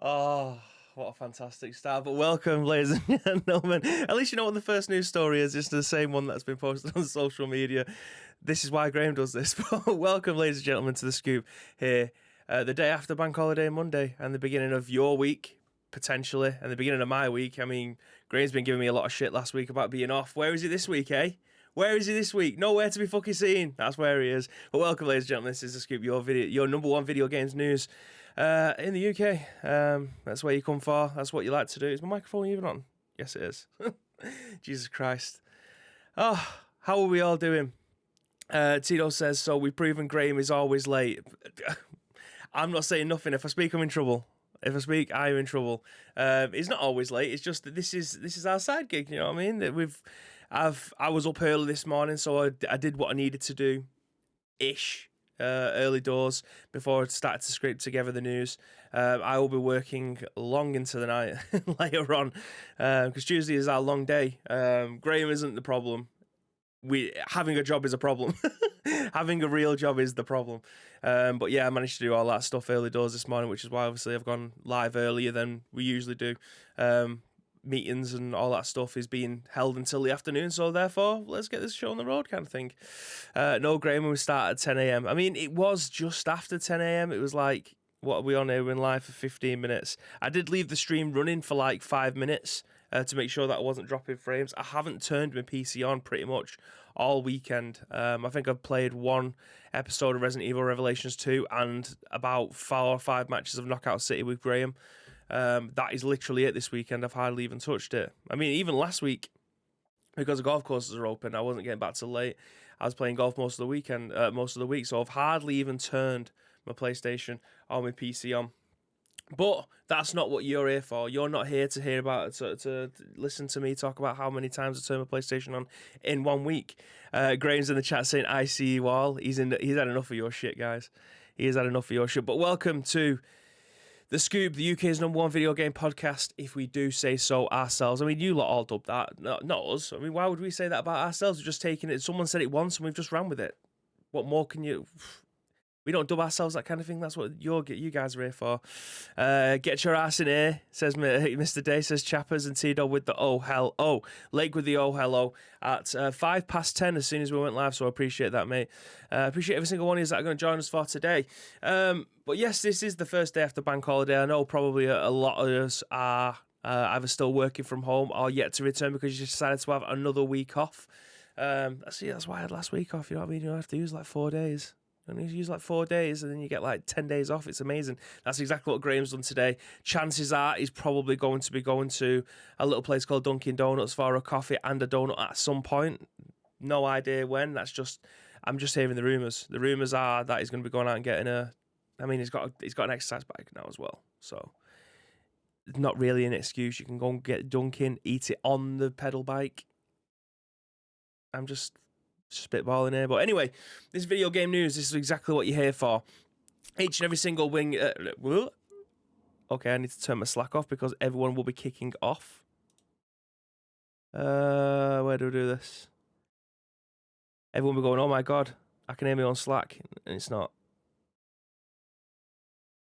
Oh, what a fantastic start. But welcome, ladies and gentlemen. At least you know what the first news story is. It's the same one that's been posted on social media. This is why Graham does this. But welcome, ladies and gentlemen, to The Scoop here. The day after Bank Holiday Monday and the beginning of your week, potentially, and the beginning of my week. I mean, Graham's been giving me a lot of shit last week about being off. Where is he this week, eh? Where is he this week? Nowhere to be fucking seen. That's where he is. But welcome, ladies and gentlemen. This is The Scoop, your number one video games news in the UK. That's where you come for. That's what you like to do. Is my microphone even on? Yes, it is. Jesus Christ. Oh, how are we all doing? Tito says, so we've proven Graham is always late. I'm not saying nothing. If I speak, I'm in trouble. If I speak, I'm in trouble. It's not always late. It's just that this is our side gig. You know what I mean? That I was up early this morning, so I did what I needed to do, early doors before I started to scrape together the news. I will be working long into the night later on because Tuesday is our long day. Graham isn't the problem. Having a job is a problem. Having a real job is the problem. But yeah, I managed to do all that stuff early doors this morning, which is why obviously I've gone live earlier than we usually do. Meetings and all that stuff is being held until the afternoon, so therefore let's get this show on the road kind of thing. No, Graham, we start at 10 a.m. I mean, it was just after 10 a.m. It was like, what are we on here? We're in live for 15 minutes. I did leave the stream running for like 5 minutes to make sure that I wasn't dropping frames. I haven't turned my PC on pretty much all weekend. I think I've played one episode of Resident Evil Revelations 2 and about 4 or 5 matches of Knockout City with Graham. That is literally it this weekend. I've hardly even touched it. I mean, even last week, because the golf courses are open, I wasn't getting back till late. I was playing golf most of the weekend, most of the week, so I've hardly even turned my PlayStation or my PC on. But that's not what you're here for. You're not here to hear about it, to listen to me talk about how many times I turn my PlayStation on in 1 week. Graham's in the chat saying, I see you all. He's had enough of your shit, guys. He has had enough of your shit. But welcome to The Scoop, the UK's number one video game podcast, if we do say so ourselves. I mean, you lot all dubbed that, not us. I mean, why would we say that about ourselves? We're just taking it. Someone said it once and we've just ran with it. What more can you... We don't dub ourselves, that kind of thing. That's what you guys are here for. Get your ass in here, says Mr. Day, says Chappers, and T-Dog with the oh hell oh. Lake with the oh hello at 10:05 as soon as we went live, so I appreciate that, mate. Appreciate every single one of you that are going to join us for today. But yes, this is the first day after Bank Holiday. I know probably a lot of us are either still working from home or yet to return because you decided to have another week off. That's why I had last week off, you know what I mean? You don't have to use like 4 days. And you use like 4 days and then you get like 10 days off. It's amazing. That's exactly what Graham's done today. Chances are he's probably going to be going to a little place called Dunkin' Donuts for a coffee and a donut at some point. No idea when. I'm just hearing the rumours. The rumours are that he's going to be going out and getting he's got an exercise bike now as well. So it's not really an excuse. You can go and get Dunkin', eat it on the pedal bike. I'm just spitballing here, but anyway, this video game news, this is exactly what you're here for. Each and every single wing okay, I need to turn my Slack off because everyone will be kicking off. Where do we do this? Everyone will be going, oh my god, I can hear me on Slack, and it's not.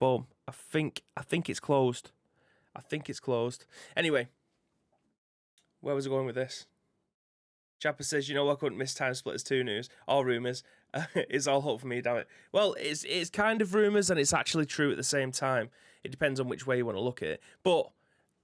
Boom. I think it's closed. Anyway, where was I going with this? Chapper says, you know, I couldn't miss Timesplitters 2 news. All rumours. It's all hope for me, damn it. Well, it's kind of rumours and it's actually true at the same time. It depends on which way you want to look at it. But,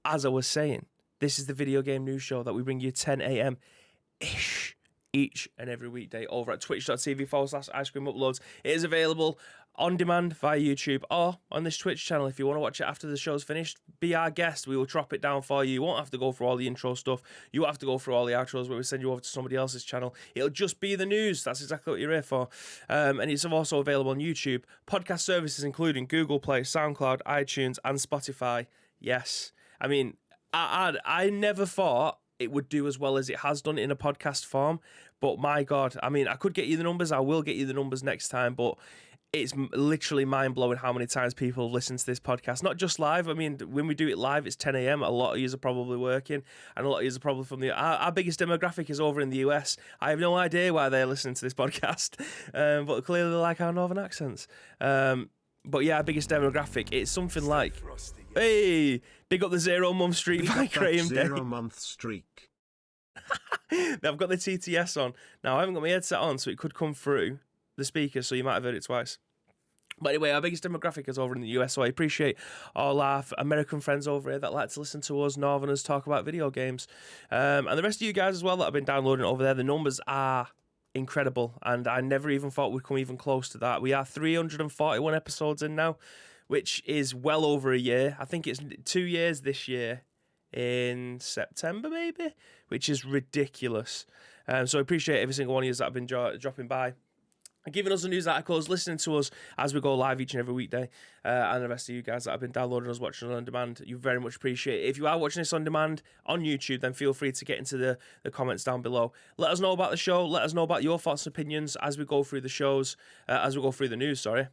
as I was saying, this is the video game news show that we bring you 10 a.m.-ish each and every weekday over at twitch.tv/Ice Cream Uploads. It is available on demand via YouTube or on this Twitch channel. If you want to watch it after the show's finished, be our guest. We will drop it down for you. You won't have to go through all the intro stuff. You won't have to go through all the outros where we send you over to somebody else's channel. It'll just be the news. That's exactly what you're here for. And it's also available on YouTube. Podcast services including Google Play, SoundCloud, iTunes, and Spotify. Yes. I mean, I never thought it would do as well as it has done in a podcast form, but my god, I mean, I could get you the numbers. I will get you the numbers next time, but it's literally mind-blowing how many times people listen to this podcast. Not just live. I mean, when we do it live, it's 10 a.m. A lot of you are probably working, and a lot of you are probably from our biggest demographic is over in the US. I have no idea why they're listening to this podcast, but clearly they like our northern accents. But yeah, our biggest demographic, it's something like Hey, big up the 0 month streak by Graham Day. 0 month streak. I've got the TTS on. Now, I haven't got my headset on, so it could come through the speaker, so you might have heard it twice. But anyway, our biggest demographic is over in the US, so I appreciate all our American friends over here that like to listen to us Northerners talk about video games. And the rest of you guys as well that have been downloading over there. The numbers are incredible, and I never even thought we'd come even close to that. We are 341 episodes in now, which is well over a year. I think it's 2 years this year in September, maybe, which is ridiculous. So I appreciate every single one of you that have been dropping by, giving us the news articles, listening to us as we go live each and every weekday, and the rest of you guys that have been downloading us, watching us on demand. You very much appreciate it. If you are watching this on demand on YouTube, then feel free to get into the comments down below. Let us know about the show. Let us know about your thoughts and opinions as we go through the shows, as we go through the news, sorry.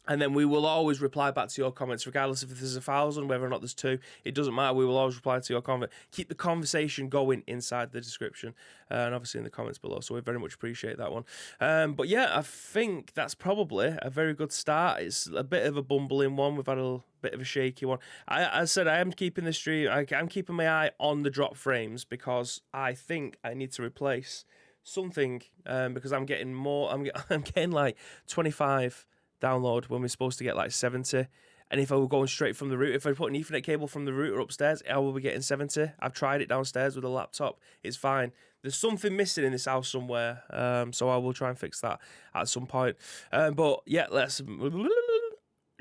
And then we will always reply back to your comments, regardless if there's 1,000, whether or not there's 2. It doesn't matter. We will always reply to your comment. Keep the conversation going inside the description and obviously in the comments below. So we very much appreciate that one. But yeah, I think that's probably a very good start. It's a bit of a bumbling one. We've had a bit of a shaky one. I said I am keeping the stream. I'm keeping my eye on the drop frames because I think I need to replace something because I'm getting more. I'm getting like 25 download when we're supposed to get like 70, and if I were going straight from the router, if I put an Ethernet cable from the router upstairs, I will be getting 70. I've tried it downstairs with a laptop, it's fine. There's something missing in this house somewhere, so I will try and fix that at some point. But yeah, let's.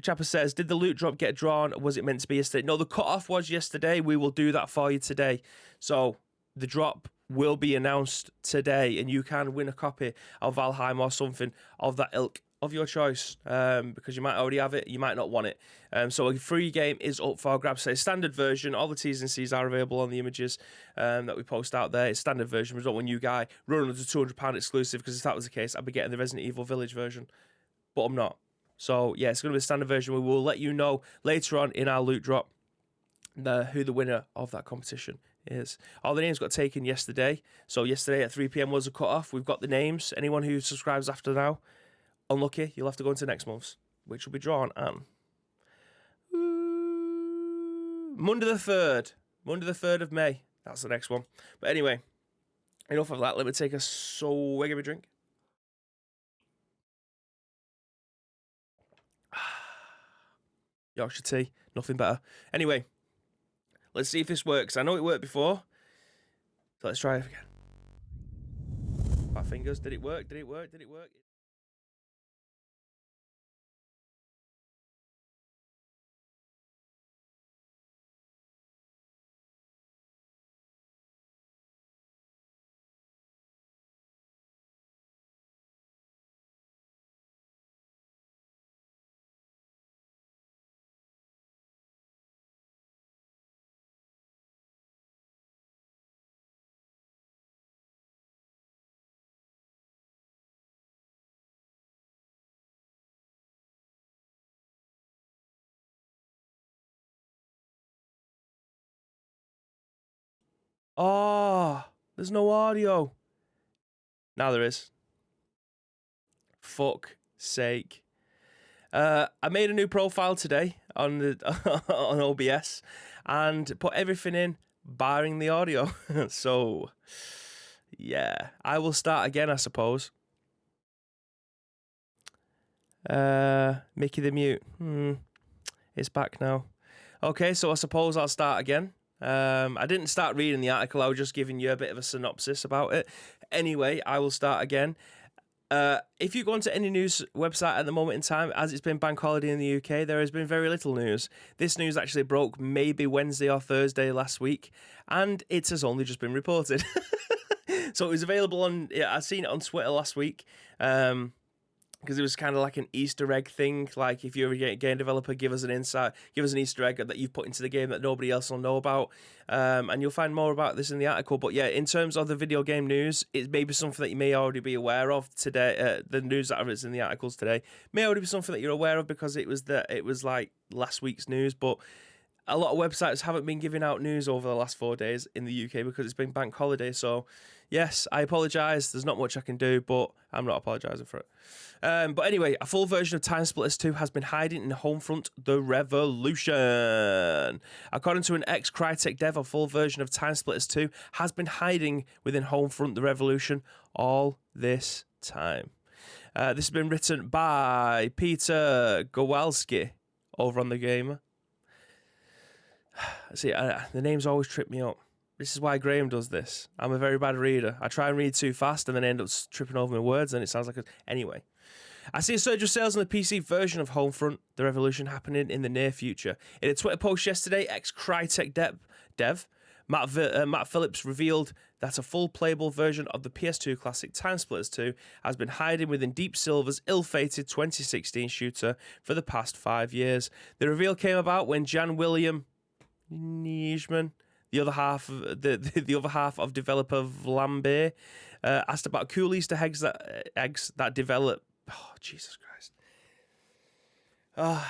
Chapper says, did the loot drop get drawn? Was it meant to be yesterday? No, the cutoff was yesterday. We will do that for you today. So the drop will be announced today, and you can win a copy of Valheim or something of that ilk of your choice, because you might already have it, you might not want it. So a free game is up for grabs. So standard version, all the T's and C's are available on the images that we post out there. It's standard version. We don't want you guy running under £200 exclusive, because if that was the case, I'd be getting the Resident Evil Village version, but I'm not. So yeah, it's going to be a standard version. We will let you know later on in our loot drop who the winner of that competition is. All the names got taken yesterday. So yesterday at 3 PM was a cut-off. We've got the names. Anyone who subscribes after now, unlucky, you'll have to go into next month's, which will be drawn on Monday the 3rd of May. That's the next one. But anyway, enough of that. Let me take a swig of a drink. Yorkshire tea, nothing better. Anyway, let's see if this works. I know it worked before, so let's try it again. My fingers, did it work? Did it work? Did it work? Oh, there's no audio. Now there is. Fuck sake. I made a new profile today on the on OBS and put everything in, barring the audio. So, yeah, I will start again, I suppose. Mickey the Mute. It's back now. Okay, so I suppose I'll start again. I didn't start reading the article. I was just giving you a bit of a synopsis about it. Anyway, I will start again. If you go onto any news website at the moment in time, as it's been bank holiday in the UK, there has been very little news. This news actually broke maybe Wednesday or Thursday last week, and it has only just been reported. So it was available on, I seen it on Twitter last week, because it was kind of like an Easter egg thing. Like, if you're a game developer, give us an insight, give us an Easter egg that you've put into the game that nobody else will know about. And you'll find more about this in the article. But yeah, in terms of the video game news, it may be something that you may already be aware of today. The news that is in the articles today may already be something that you're aware of, because it was like last week's news. But a lot of websites haven't been giving out news over the last 4 days in the UK because it's been bank holiday. So Yes, I apologise. There's not much I can do, but I'm not apologising for it. But anyway, a full version of Timesplitters 2 has been hiding in Homefront: The Revolution. According to an ex-Crytek dev, a full version of Timesplitters 2 has been hiding within Homefront: The Revolution all this time. This has been written by Peter GLAGOWSKI over on The Gamer. See, the names always trip me up. This is why Graham does this. I'm a very bad reader. I try and read too fast and then end up tripping over my words and it sounds like Anyway. I see a surge of sales on the PC version of Homefront: The Revolution happening in the near future. In a Twitter post yesterday, ex-Crytek dev Matt Phillips revealed that a full playable version of the PS2 classic Timesplitters 2 has been hiding within Deep Silver's ill-fated 2016 shooter for the past 5 years. The reveal came about when Jan William Nijman, the other half of developer Vlambeer, asked about cool Easter eggs that develop. Oh, Jesus Christ!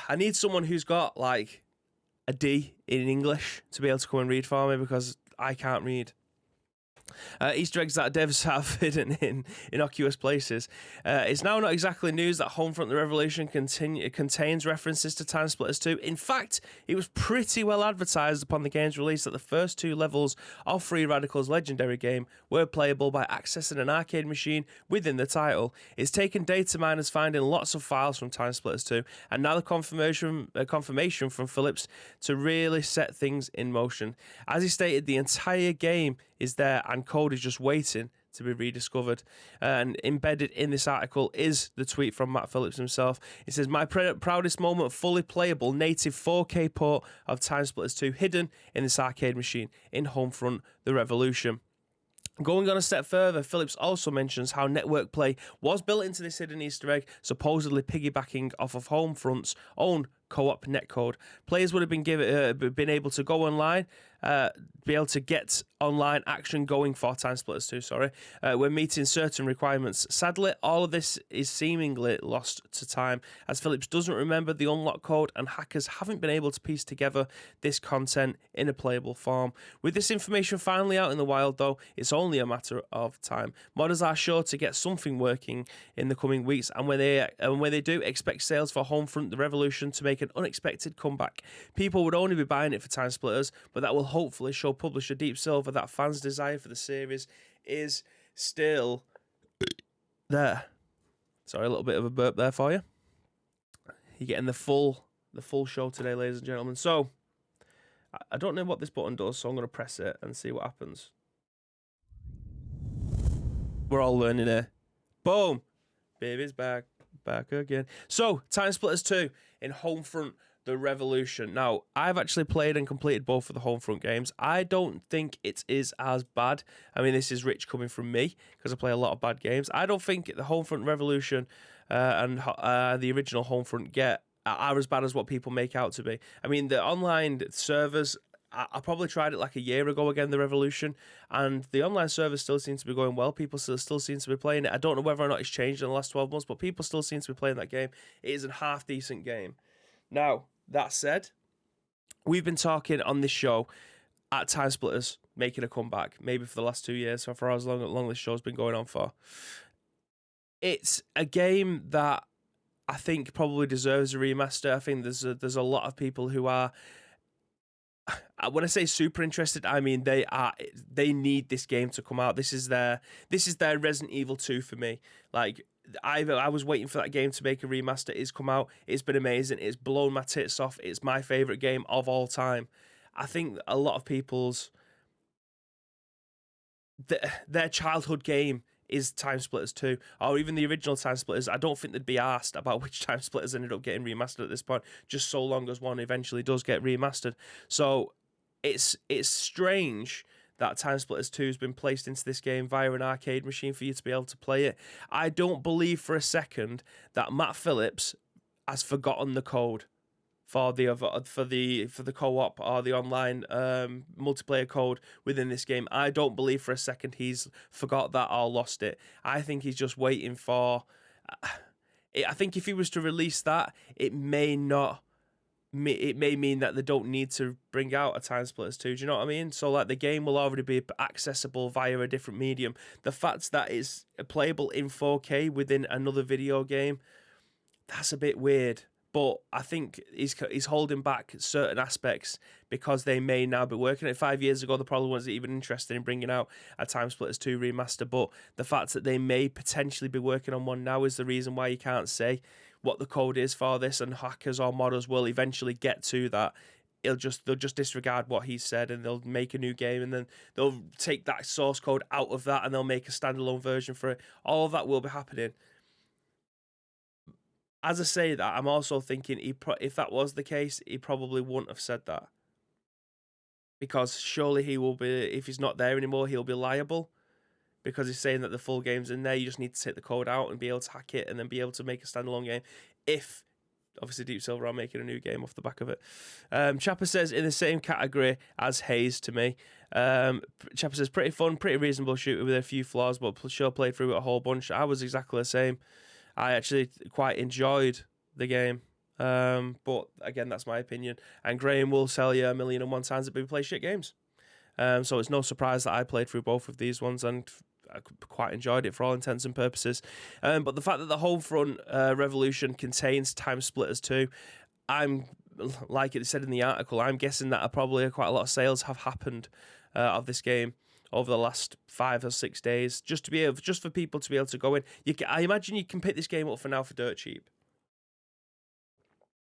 I need someone who's got like a D in English to be able to come and read for me because I can't read. Easter eggs that devs have hidden in innocuous places. It's now not exactly news that Homefront: The Revolution contains references to Timesplitters 2. In fact, it was pretty well advertised upon the game's release that the first 2 levels of Free Radical's legendary game were playable by accessing an arcade machine within the title. It's taken data miners finding lots of files from Timesplitters 2, and now the confirmation from Phillips to really set things in motion. As he stated, the entire game is there and code is just waiting to be rediscovered. And embedded in this article is the tweet from Matt Phillips himself. It says, "My proudest moment, fully playable native 4K port of Timesplitters 2 hidden in this arcade machine in Homefront: The Revolution." Going on a step further, Phillips also mentions how network play was built into this hidden Easter egg, supposedly piggybacking off of Homefront's own co-op netcode. Players would have been able to go online, be able to get online action going for Timesplitters 2, when meeting certain requirements. Sadly, all of this is seemingly lost to time, as Phillips doesn't remember the unlock code and hackers haven't been able to piece together this content in a playable form. With this information finally out in the wild, though, it's only a matter of time. Modders are sure to get something working in the coming weeks, and when they do, expect sales for Homefront: The Revolution to make an unexpected comeback. People would only be buying it for Timesplitters, but that will hopefully show publisher Deep Silver that fans' desire for the series is still there. Sorry, a little bit of a burp there for you. You're getting the full show today, ladies and gentlemen. So, I don't know what this button does, so I'm going to press it and see what happens. We're all learning here. Boom! Baby's back again. So, Timesplitters 2 in Homefront: The Revolution. Now, I've actually played and completed both of the Homefront games. I don't think it is as bad. I mean, this is rich coming from me because I play a lot of bad games. I don't think the Homefront Revolution and the original Homefront are as bad as what people make out to be. I mean, the online servers, I probably tried it like a year ago again, the Revolution, and the online servers still seem to be going well. People still seem to be playing it. I don't know whether or not it's changed in the last 12 months, but people still seem to be playing that game. It is a half-decent game. Now, that said, we've been talking on this show at Timesplitters making a comeback, maybe for the last 2 years, so for as long this show's been going on for. It's a game that I think probably deserves a remaster. I think there's a lot of people who are, when I say super interested, I mean they need this game to come out. This is their Resident Evil 2 for me. Like, I was waiting for that game to make a remaster. It's come out. It's been amazing. It's blown my tits off. It's my favorite game of all time. I think a lot of people's their childhood game is Timesplitters 2, or even the original Timesplitters. I don't think they'd be asked about which Timesplitters ended up getting remastered at this point, just so long as one eventually does get remastered. So it's strange that Timesplitters 2 has been placed into this game via an arcade machine for you to be able to play it. I don't believe for a second that Matt Phillips has forgotten the code for the co-op or the online multiplayer code within this game. I don't believe for a second he's forgot that or lost it. I think he's just waiting for. I think if he was to release that, it may not it may mean that they don't need to bring out a Timesplitters 2. Do you know what I mean? So like the game will already be accessible via a different medium. The fact that it's playable in 4K within another video game, that's a bit weird. But I think he's holding back certain aspects because they may now be working it. 5 years ago, they probably wasn't even interested in bringing out a Timesplitters 2 remaster. But the fact that they may potentially be working on one now is the reason why you can't say what the code is for this, and hackers or modders will eventually get to that. They'll just disregard what he said, and they'll make a new game, and then they'll take that source code out of that, and they'll make a standalone version for it. All of that will be happening. As I say that, I'm also thinking if that was the case, he probably wouldn't have said that, because surely he will be, if he's not there anymore, he'll be liable. Because he's saying that the full game's in there, you just need to take the code out and be able to hack it, and then be able to make a standalone game. If, obviously, Deep Silver are making a new game off the back of it. Chapper says, in the same category as Haze to me. Chapper says, pretty fun, pretty reasonable shooter with a few flaws, but sure played through it a whole bunch. I was exactly the same. I actually quite enjoyed the game. But, again, that's my opinion. And Graham will sell you 1,000,001 times that people play shit games. So it's no surprise that I played through both of these ones, and I quite enjoyed it for all intents and purposes. But the fact that the Homefront Revolution contains Timesplitters 2, I'm, like it said in the article, I'm guessing that probably quite a lot of sales have happened of this game over the last 5 or 6 days, just for people to be able to go in. I imagine you can pick this game up for now for dirt cheap.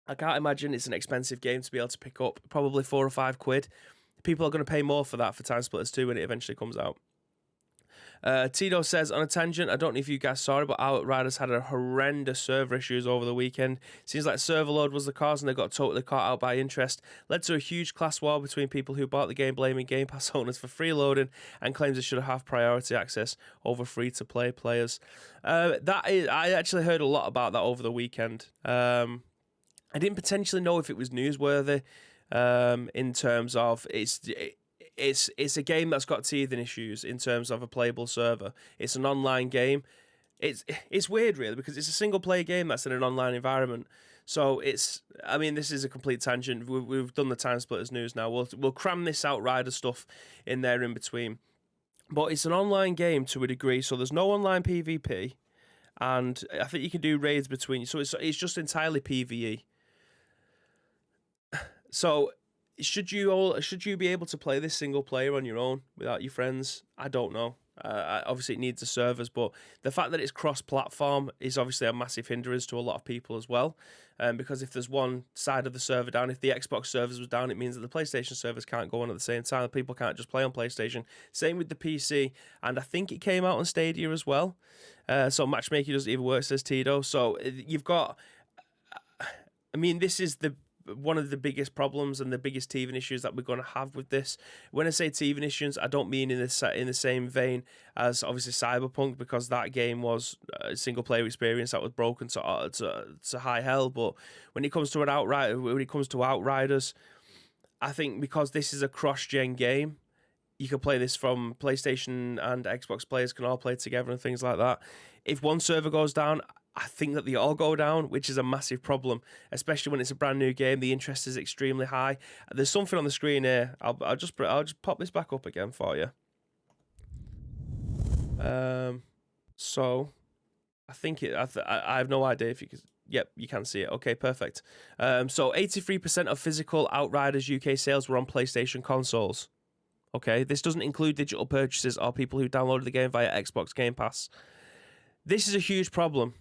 I can't imagine it's an expensive game to be able to pick up, probably £4 or £5. People are going to pay more for that for Timesplitters 2 when it eventually comes out. Tito says, on a tangent, I don't know if you guys saw it, but Outriders had a horrendous server issues over the weekend. Seems like server load was the cause, and they got totally caught out by interest. Led to a huge class war between people who bought the game, blaming Game Pass owners for freeloading, and claims they should have priority access over free-to-play players. I actually heard a lot about that over the weekend. I didn't potentially know if it was newsworthy, in terms of it's a game that's got teething issues in terms of a playable server. It's an online game. It's weird, really, because it's a single player game that's in an online environment. So this is a complete tangent. We've done the Timesplitters news now. We'll cram this Outrider stuff in there in between. But it's an online game to a degree, so there's no online PvP, and I think you can do raids between. So it's just entirely PvE. So should you be able to play this single player on your own without your friends? I don't know. Obviously, it needs the servers, but the fact that it's cross-platform is obviously a massive hindrance to a lot of people as well. Because if there's one side of the server down, if the Xbox servers was down, it means that the PlayStation servers can't go on at the same time. People can't just play on PlayStation. Same with the PC, and I think it came out on Stadia as well. So matchmaking doesn't even work, says Tito. So you've got... this is one of the biggest problems and the biggest teething issues that we're going to have with this. When I say teething issues, I don't mean in the same vein as obviously Cyberpunk, because that game was a single player experience that was broken to high hell. But when it comes to Outriders, I think because this is a cross-gen game, you can play this from PlayStation and Xbox players can all play together and things like that. If one server goes down, I think that they all go down, which is a massive problem, especially when it's a brand new game. The interest is extremely high. There's something on the screen here. I'll just pop this back up again for you. So I think I have no idea if you can. Yep, you can see it. Okay, perfect. So 83% of physical Outriders UK sales were on PlayStation consoles. Okay, this doesn't include digital purchases or people who downloaded the game via Xbox Game Pass. This is a huge problem.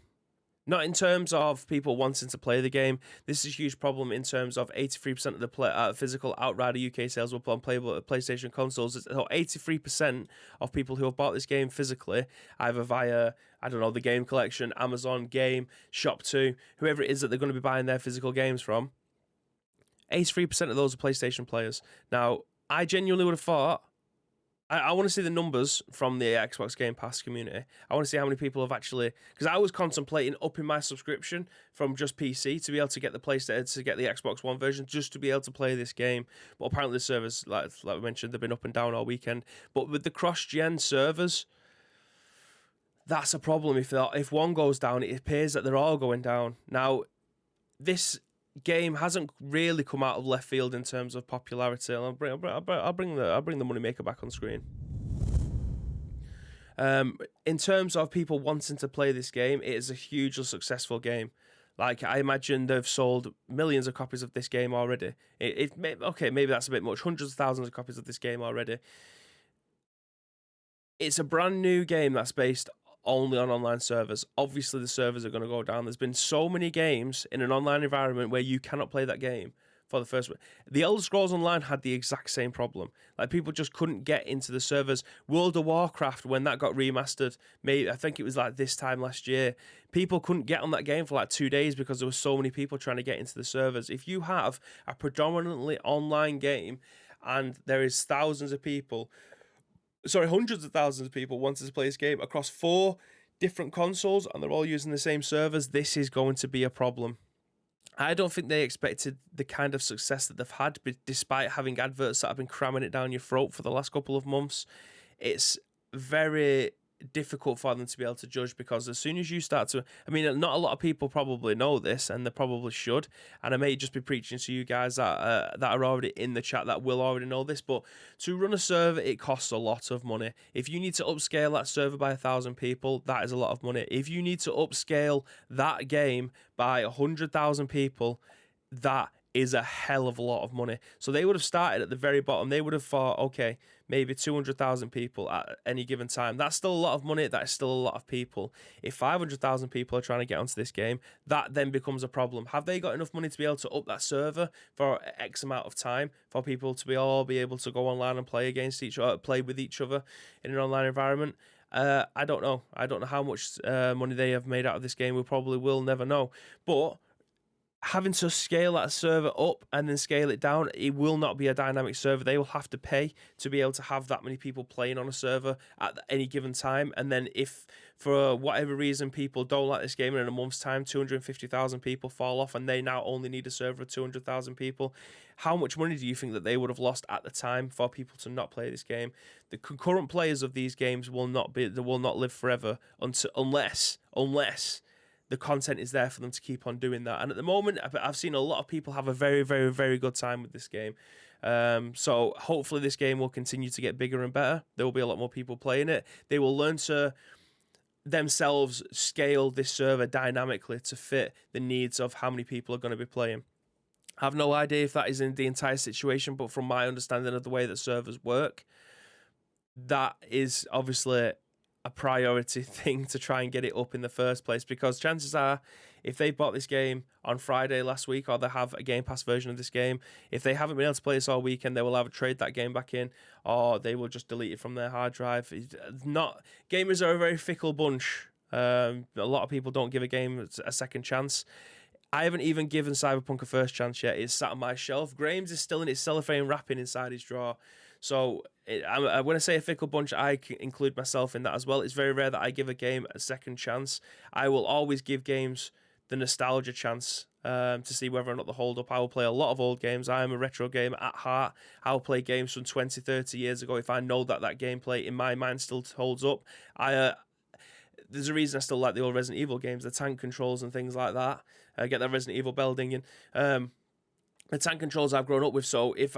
Not in terms of people wanting to play the game. This is a huge problem in terms of 83% of the physical Outrider UK sales were on playable PlayStation consoles. So 83% of people who have bought this game physically, either via, the game collection, Amazon, Game, Shop2, whoever it is that they're going to be buying their physical games from, 83% of those are PlayStation players. Now, I genuinely would have thought, I want to see the numbers from the Xbox Game Pass community. I want to see how many people have actually... Because I was contemplating upping my subscription from just PC to be able to get the PlayStation, to get the Xbox One version, just to be able to play this game. But apparently the servers, like we mentioned, they've been up and down all weekend. But with the cross-gen servers, that's a problem. If one goes down, it appears that they're all going down. Now, this game hasn't really come out of left field in terms of popularity. I'll bring the moneymaker back on screen. In terms of people wanting to play this game, it is a hugely successful game. Like, I imagine they've sold millions of copies of this game already. Okay, maybe that's a bit much. Hundreds of thousands of copies of this game already. It's a brand new game that's based only on online servers. Obviously, the servers are going to go down. There's been so many games in an online environment where you cannot play that game for the first one. The Elder Scrolls Online had the exact same problem. Like, people just couldn't get into the servers. World of Warcraft, when that got remastered, maybe I think it was like this time last year, people couldn't get on that game for like 2 days because there were so many people trying to get into the servers. If you have a predominantly online game and there is hundreds of thousands of people wanting to play this game across 4 different consoles and they're all using the same servers, this is going to be a problem. I don't think they expected the kind of success that they've had, but despite having adverts that have been cramming it down your throat for the last couple of months. It's very difficult for them to be able to judge, because as soon as you start to, I mean, not a lot of people probably know this, and they probably should, and I may just be preaching to you guys that are already in the chat that will already know this, but to run a server, it costs a lot of money. If you need to upscale that server by 1,000 people, that is a lot of money. If you need to upscale that game by 100,000 people, that is a hell of a lot of money. So they would have started at the very bottom. They would have thought, okay, maybe 200,000 people at any given time. That's still a lot of money. That is still a lot of people. If 500,000 people are trying to get onto this game, that then becomes a problem. Have they got enough money to be able to up that server for X amount of time for people to be able to go online and play against each other, play with each other in an online environment? I don't know. I don't know how much money they have made out of this game. We probably will never know. But having to scale that server up and then scale it down, it will not be a dynamic server. They will have to pay to be able to have that many people playing on a server at any given time. And then if for whatever reason people don't like this game and in a month's time 250,000 people fall off and they now only need a server of 200,000 people, how much money do you think that they would have lost at the time for people to not play this game? The concurrent players of these games will not live forever unless the content is there for them to keep on doing that. And at the moment, I've seen a lot of people have a very, very, very good time with this game. So hopefully this game will continue to get bigger and better. There will be a lot more people playing it. They will learn to themselves scale this server dynamically to fit the needs of how many people are going to be playing. I have no idea if that is in the entire situation, but from my understanding of the way that servers work, that is obviously a priority thing to try and get it up in the first place, because chances are if they bought this game on Friday last week, or they have a Game Pass version of this game, if they haven't been able to play this all weekend, they will either trade that game back in or they will just delete it from their hard drive. Gamers are a very fickle bunch. A lot of people don't give a game a second chance. I haven't even given Cyberpunk a first chance yet. It's sat on my shelf. Graham's is still in its cellophane wrapping inside his drawer. So when I say a fickle bunch, I include myself in that as well. It's very rare that I give a game a second chance. I will always give games the nostalgia chance to see whether or not they hold up. I will play a lot of old games. I am a retro gamer at heart. I'll play games from 20, 30 years ago if I know that gameplay in my mind still holds up. There's a reason I still like the old Resident Evil games, the tank controls and things like that. I get that Resident Evil bell dinging. The tank controls I've grown up with, so if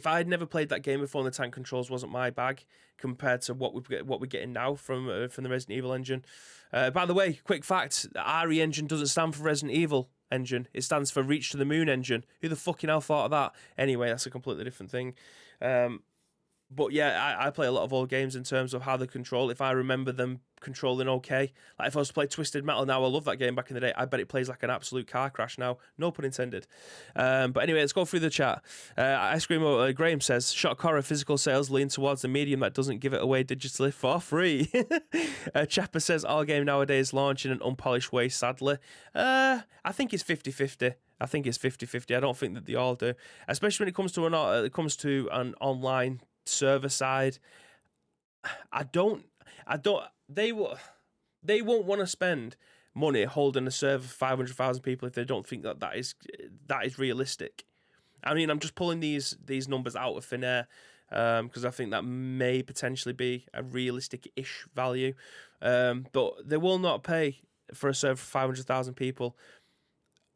I'd never played that game before and the tank controls wasn't my bag compared to what we're getting now from the Resident Evil engine. By the way, quick fact, the RE engine doesn't stand for Resident Evil engine. It stands for Reach to the Moon engine. Who the fucking hell thought of that? Anyway, that's a completely different thing. But yeah, I play a lot of old games in terms of how they control. If I remember them controlling okay, like if I was to play Twisted Metal now, I love that game back in the day. I bet it plays like an absolute car crash now. No pun intended. But anyway, let's go through the chat. Ice Cream Graham says, Shock Horror physical sales lean towards the medium that doesn't give it away digitally for free. Chapper says, all game nowadays launch in an unpolished way, sadly. I think it's 50-50. I think it's 50-50. I don't think that they all do. Especially when it comes to an online server side. They won't want to spend money holding a server for 500,000 people if they don't think that is realistic. I mean, I'm just pulling these numbers out of thin air because I think that may potentially be a realistic-ish value. But they will not pay for a server for 500,000 people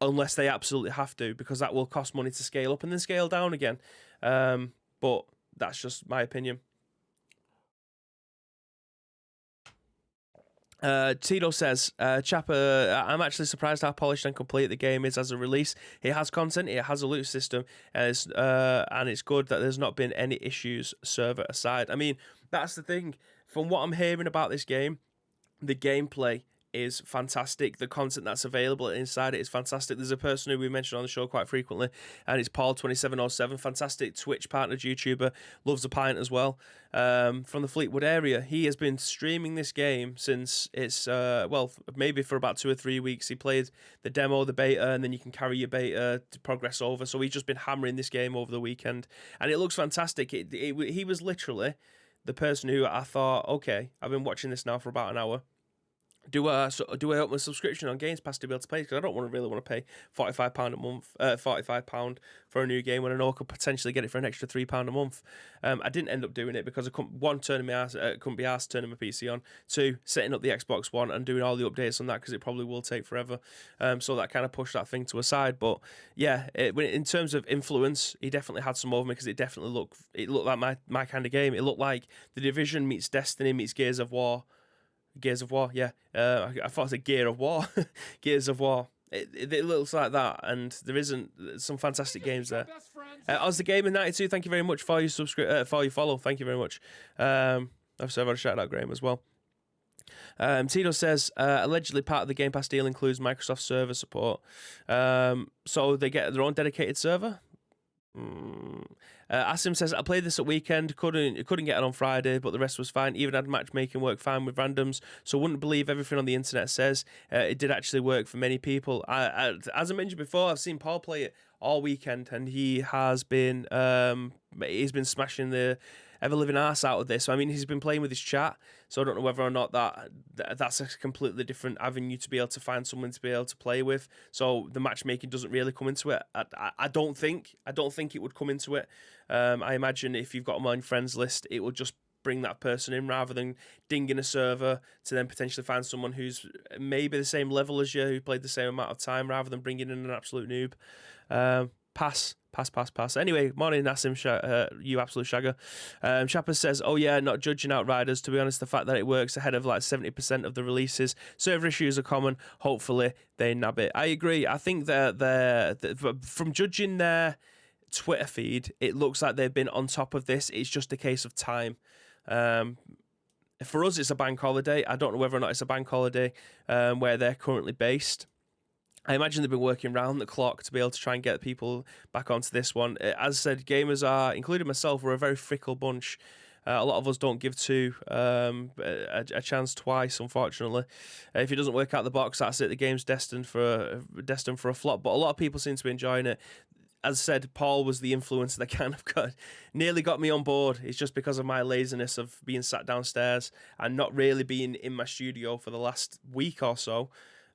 unless they absolutely have to, because that will cost money to scale up and then scale down again. But that's just my opinion. Tito says, Chapper, I'm actually surprised how polished and complete the game is as a release. It has content, it has a loot system, and it's good that there's not been any issues server aside. I mean, that's the thing. From what I'm hearing about this game, the gameplay is fantastic. The content that's available inside it is fantastic. There's a person who we mention on the show quite frequently, and it's Paul2707, fantastic Twitch partnered YouTuber, loves a pint as well, from the Fleetwood area. He has been streaming this game since it's, well, maybe for about 2 or 3 weeks. He played the demo, the beta, and then you can carry your beta to progress over. So he's just been hammering this game over the weekend, and it looks fantastic. He was literally the person who I thought, okay, I've been watching this now for about an hour. Do I open a subscription on Games Pass to be able to play? Because I don't really want to pay £45 a month, £45 for a new game when I know I could potentially get it for an extra £3 a month. I didn't end up doing it because I couldn't, one, couldn't be asked turning my PC on. 2, setting up the Xbox One and doing all the updates on that because it probably will take forever. So that kind of pushed that thing to a side. But yeah, in terms of influence, he definitely had some over me because it looked like my kind of game. It looked like The Division meets Destiny meets Gears of War. Gears of War, yeah. I thought it was a Gear of War. Gears of War. It looks like that, and there isn't some fantastic games there. Oz the Gamer 92, thank you very much for your for your follow. Thank you very much. Obviously, I've got to shout out Graham as well. Tito says, allegedly part of the Game Pass deal includes Microsoft server support. So they get their own dedicated server? Asim says, I played this at weekend, couldn't get it on Friday, but the rest was fine. Even had matchmaking work fine with randoms, so wouldn't believe everything on the internet says. It did actually work for many people. As I mentioned before, I've seen Paul play it all weekend, and he has been he's been smashing the ever-living arse out of this. So, I mean, he's been playing with his chat, so I don't know whether or not that's a completely different avenue to be able to find someone to be able to play with. So the matchmaking doesn't really come into it. I don't think it would come into it. I imagine if you've got them on your friends list, it will just bring that person in rather than dinging a server to then potentially find someone who's maybe the same level as you, who played the same amount of time, rather than bringing in an absolute noob. Pass. Anyway, morning, Nassim, you absolute shagger. Chapper says, oh yeah, not judging Outriders. To be honest, the fact that it works ahead of like 70% of the releases, server issues are common. Hopefully they nab it. I agree. I think that from judging their Twitter feed, it looks like they've been on top of this. It's just a case of time. For us, it's a bank holiday. I don't know whether or not it's a bank holiday where they're currently based. I imagine they've been working round the clock to be able to try and get people back onto this one. As I said, gamers are, including myself, we're a very fickle bunch. A lot of us don't give a chance twice, unfortunately. If it doesn't work out the box, that's it. The game's destined for a flop. But a lot of people seem to be enjoying it. As I said, Paul was the influencer that kind of nearly got me on board. It's just because of my laziness of being sat downstairs and not really being in my studio for the last week or so.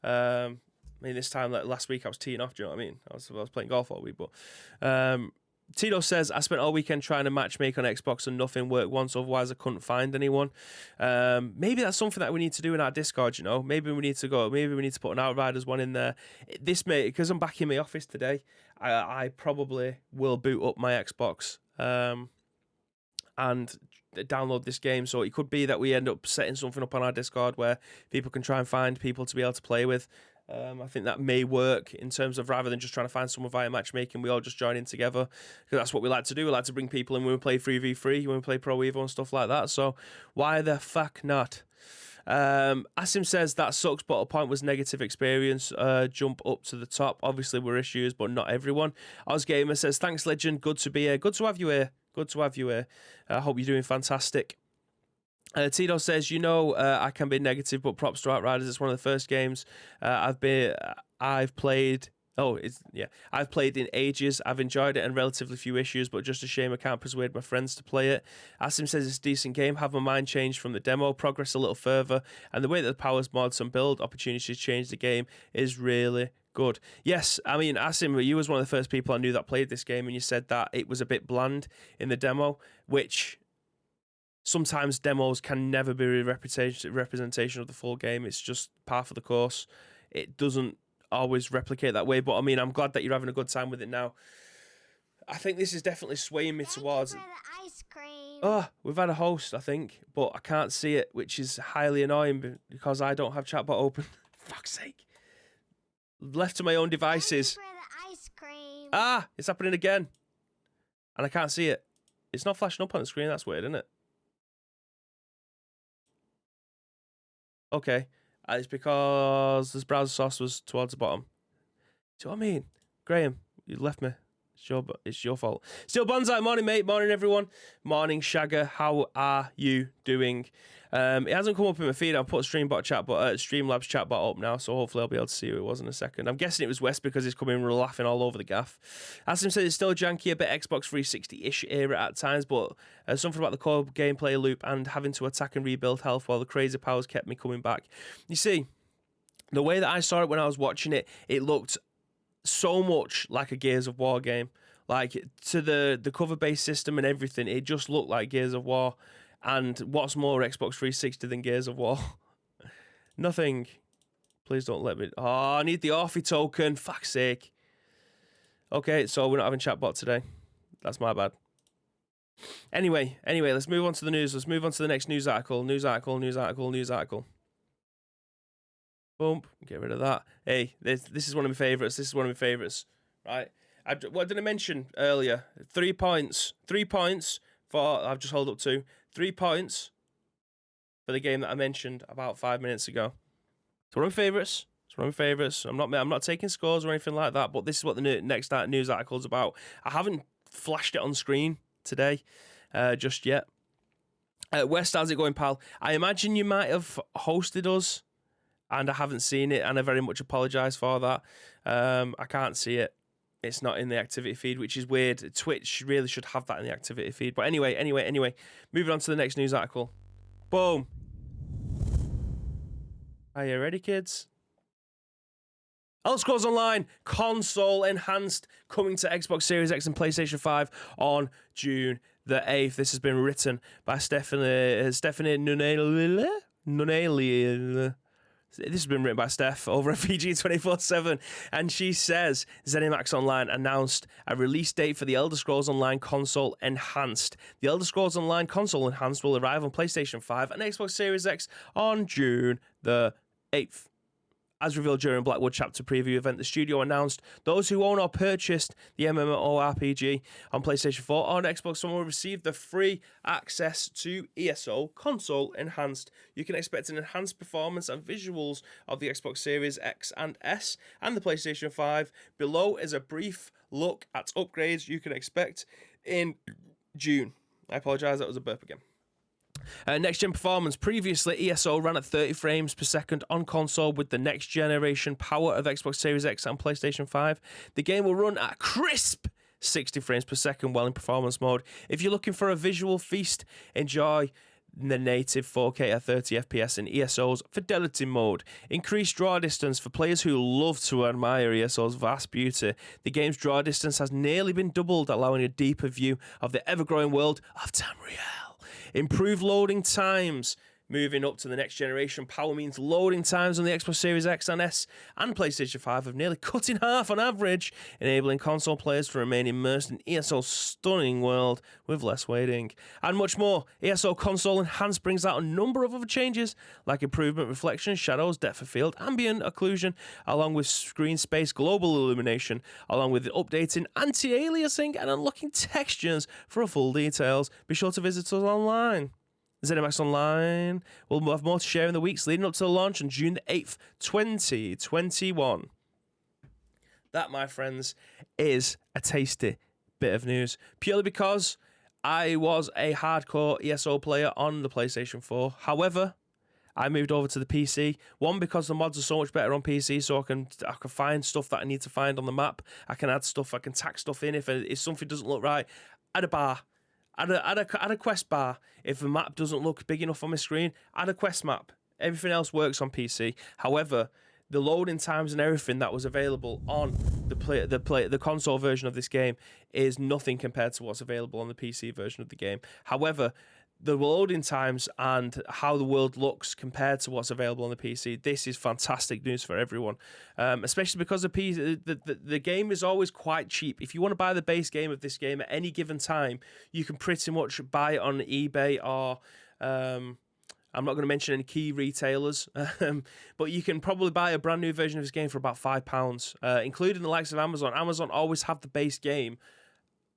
I mean, this time, like last week, I was teeing off. Do you know what I mean? I was playing golf all week. But Tito says, I spent all weekend trying to matchmake on Xbox and nothing worked once. Otherwise, I couldn't find anyone. Maybe that's something that we need to do in our Discord. You know, maybe we need to put an Outriders one in there. Because I'm back in my office today, I probably will boot up my Xbox and download this game. So it could be that we end up setting something up on our Discord where people can try and find people to be able to play with. I think that may work in terms of, rather than just trying to find someone via matchmaking, we all just join in together, because that's what we like to do. We like to bring people in when we play 3v3, when we play Pro Evo and stuff like that. So why the fuck not? Asim says, that sucks, but a point was negative experience. Jump up to the top. Obviously we're issues, but not everyone. Ozgamer says, thanks legend, good to be here. Good to have you here. I hope you're doing fantastic. Tito says, I can be negative, but props to Outriders. It's one of the first games I've played. I've played in ages. I've enjoyed it and relatively few issues, but just a shame I can't persuade my friends to play it. Asim says it's a decent game. Have my mind changed from the demo, progress a little further, and the way that the powers, mods, and build opportunities change the game is really good. Yes, I mean, Asim, you was one of the first people I knew that played this game, and you said that it was a bit bland in the demo, which sometimes demos can never be a representation of the full game. It's just par for the course. It doesn't always replicate that way. But I mean, I'm glad that you're having a good time with it now. I think this is definitely swaying me towards. Thank you for the ice cream. Oh, we've had a host, I think, but I can't see it, which is highly annoying because I don't have chatbot open. Fuck's sake. Left to my own devices. Thank you for the ice cream. Ah, it's happening again. And I can't see it. It's not flashing up on the screen. That's weird, isn't it? Okay. It's because this browser source was towards the bottom. See what I mean? Graham, you left me. It's your fault. Still Bonsai, morning mate, morning everyone. Morning Shagger, how are you doing? It hasn't come up in my feed. I'll put Streamlabs chatbot up now, so hopefully I'll be able to see who it was in a second. I'm guessing it was West because he's coming laughing all over the gaff. As him said, it's still janky, a bit Xbox 360-ish era at times, but something about the core gameplay loop and having to attack and rebuild health while the crazy powers kept me coming back. You see, the way that I saw it when I was watching it, it looked so much like a Gears of War game. Like, to the cover-based system and everything, it just looked like Gears of War. And what's more Xbox 360 than Gears of War? Nothing. Please don't let me... Oh, I need the Orphe token. Fuck's sake. Okay, so we're not having chatbot today. That's my bad. Anyway, let's move on to the news. Let's move on to the next news article. News article. Boom. Get rid of that. Hey, this is one of my favourites. Right? What did I mention earlier? 3 points. 3 points for... I've just held up 2. 3 points for the game that I mentioned about 5 minutes ago. It's one of my favourites. I'm not taking scores or anything like that, but this is what the next news article is about. I haven't flashed it on screen today just yet. West, how's it going, pal? I imagine you might have hosted us and I haven't seen it, and I very much apologise for that. I can't see it. It's not in the activity feed, which is weird. Twitch really should have that in the activity feed. But anyway, moving on to the next news article. Boom. Are you ready, kids? Elder Scrolls Online console enhanced, coming to Xbox Series X and PlayStation 5 on June the 8th. This has been written by Stephany Nunneley. This has been written by Steph over at VG247, and she says ZeniMax Online announced a release date for the Elder Scrolls Online console enhanced. The Elder Scrolls Online console enhanced will arrive on PlayStation 5 and Xbox Series X on June the 8th. As revealed during Blackwood chapter preview event, the studio announced those who own or purchased the MMORPG on PlayStation 4 or on Xbox One will receive the free access to ESO Console Enhanced. You can expect an enhanced performance and visuals of the Xbox Series X and S and the PlayStation 5. Below is a brief look at upgrades you can expect in June. I apologise, that was a burp again. Next gen performance. Previously, ESO ran at 30 frames per second on console. With the next generation power of Xbox Series X and PlayStation 5, the game will run at crisp 60 frames per second while in performance mode. If you're looking for a visual feast, enjoy the native 4K at 30 FPS in ESO's fidelity mode. Increased draw distance for players who love to admire ESO's vast beauty. The game's draw distance has nearly been doubled, allowing a deeper view of the ever-growing world of Tamriel. Improved loading times. Moving up to the next generation power means loading times on the Xbox Series X and S and PlayStation 5 have nearly cut in half on average, enabling console players to remain immersed in ESO's stunning world with less waiting. And much more. ESO Console Enhanced brings out a number of other changes, like improvement reflection, shadows, depth of field, ambient occlusion, along with screen space global illumination, along with updating anti-aliasing and unlocking textures. For full details, be sure to visit us online. ZeniMax Online will have more to share in the weeks leading up to the launch on June the 8th, 2021. That, my friends, is a tasty bit of news. Purely because I was a hardcore ESO player on the PlayStation 4. However, I moved over to the PC. One, because the mods are so much better on PC, so I can find stuff that I need to find on the map. I can add stuff, I can tack stuff in if something doesn't look right. Add a bar. Add a quest bar. If the map doesn't look big enough on my screen, add a quest map. Everything else works on PC. However, the loading times and everything that was available on the console version of this game is nothing compared to what's available on the PC version of the game. However, the loading times and how the world looks compared to what's available on the PC, this is fantastic news for everyone, especially because the game is always quite cheap. If you want to buy the base game of this game at any given time, you can pretty much buy it on eBay or I'm not going to mention any key retailers, but you can probably buy a brand new version of this game for about £5, including the likes of Amazon. Amazon always have the base game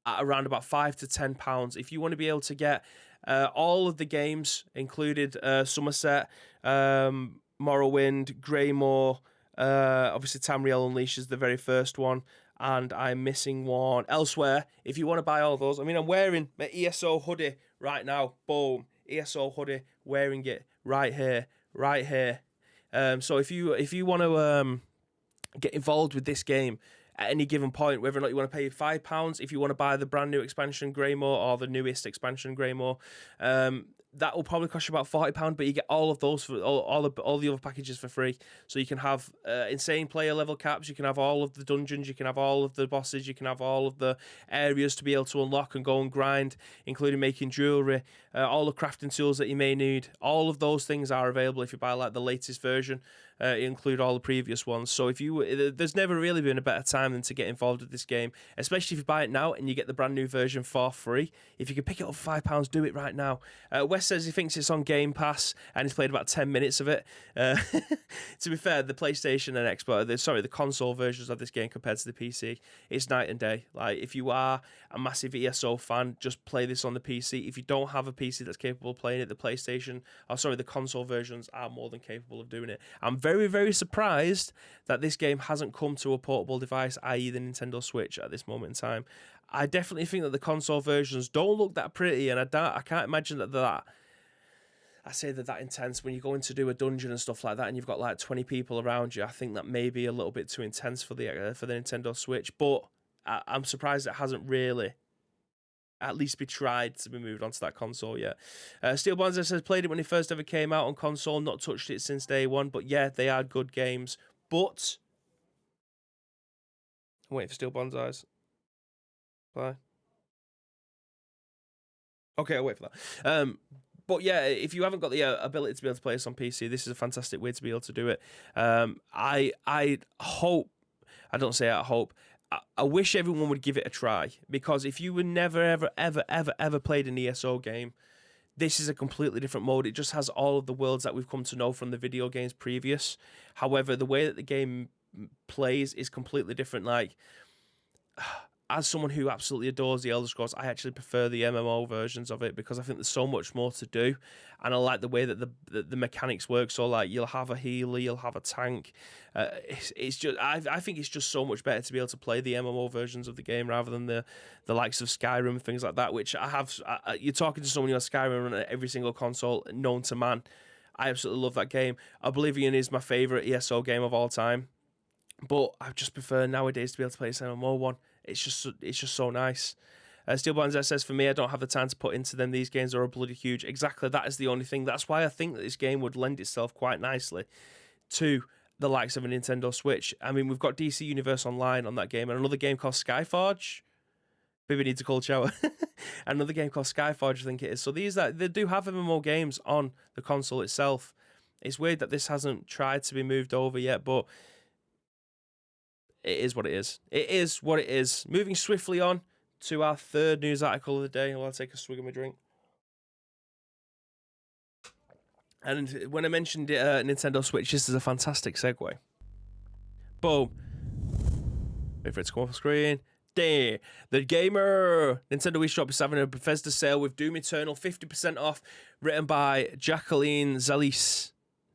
at around about £5 to £10. If you want to be able to get all of the games included, Somerset, Morrowind, Greymore, obviously Tamriel Unleashed is the very first one, and I'm missing one elsewhere. If you want to buy all those, I mean, I'm wearing my ESO hoodie right now. Boom, ESO hoodie, wearing it right here, right here. So if you want to get involved with this game at any given point, whether or not you want to pay £5, if you want to buy the brand new expansion Greymore or the newest expansion Greymore, that will probably cost you about £40, but you get all of those for all the other packages for free. So you can have insane player level caps, you can have all of the dungeons, you can have all of the bosses, you can have all of the areas to be able to unlock and go and grind, including making jewelry, all the crafting tools that you may need. All of those things are available if you buy like the latest version. Include all the previous ones. So there's never really been a better time than to get involved with this game, especially if you buy it now and you get the brand new version for free. If you can pick it up for £5, do it right now. Wes says he thinks it's on Game Pass and he's played about 10 minutes of it. To be fair, the PlayStation and Xbox, the console versions of this game compared to the PC, it's night and day. Like, if you are a massive ESO fan, just play this on the PC. If you don't have a PC that's capable of playing it, the console versions are more than capable of doing it. I'm very, very surprised that this game hasn't come to a portable device, i.e. the Nintendo Switch, at this moment in time. I definitely think that the console versions don't look that pretty, and I can't imagine that intense when you go in to do a dungeon and stuff like that, and you've got like 20 people around you. I think that may be a little bit too intense for the Nintendo Switch, but I'm surprised it hasn't really at least be tried to be moved onto that console yet. Steel Bonzer says, played it when it first ever came out on console, not touched it since day one, but yeah, they are good games. But I'm waiting for Steel Bonsai's. Bye. Okay, I'll wait for that. But yeah, if you haven't got the ability to be able to play this on PC, this is a fantastic way to be able to do it. I hope, I don't say I hope, I wish everyone would give it a try, because if you were never, ever, ever, ever, ever played an ESO game, this is a completely different mode. It just has all of the worlds that we've come to know from the video games previous. However, the way that the game plays is completely different. Like, as someone who absolutely adores the Elder Scrolls, I actually prefer the MMO versions of it, because I think there's so much more to do, and I like the way that the mechanics work. So like, you'll have a healer, you'll have a tank. It's just I think it's just so much better to be able to play the MMO versions of the game rather than the likes of Skyrim and things like that. Which you're talking to someone who has Skyrim on every single console known to man. I absolutely love that game. Oblivion is my favorite ESO game of all time, but I just prefer nowadays to be able to play this MMO one. It's just so nice. Steel Bonzer says, for me, I don't have the time to put into them. These games are bloody huge. Exactly, that is the only thing. That's why I think that this game would lend itself quite nicely to the likes of a Nintendo Switch. I mean, we've got DC Universe Online on that game, and another game called Skyforge. Maybe needs a cold shower. Another game called Skyforge, I think it is. So they do have MMO games on the console itself. It's weird that this hasn't tried to be moved over yet, but it is what it is. It is what it is. Moving swiftly on to our third news article of the day. I'll take a swig of my drink. And when I mentioned Nintendo Switch, this is a fantastic segue. Boom. Wait for it to come off the screen. There. The Gamer Nintendo eShop is having a Bethesda sale with Doom Eternal 50% off, written by JACQUELINE ZALACE.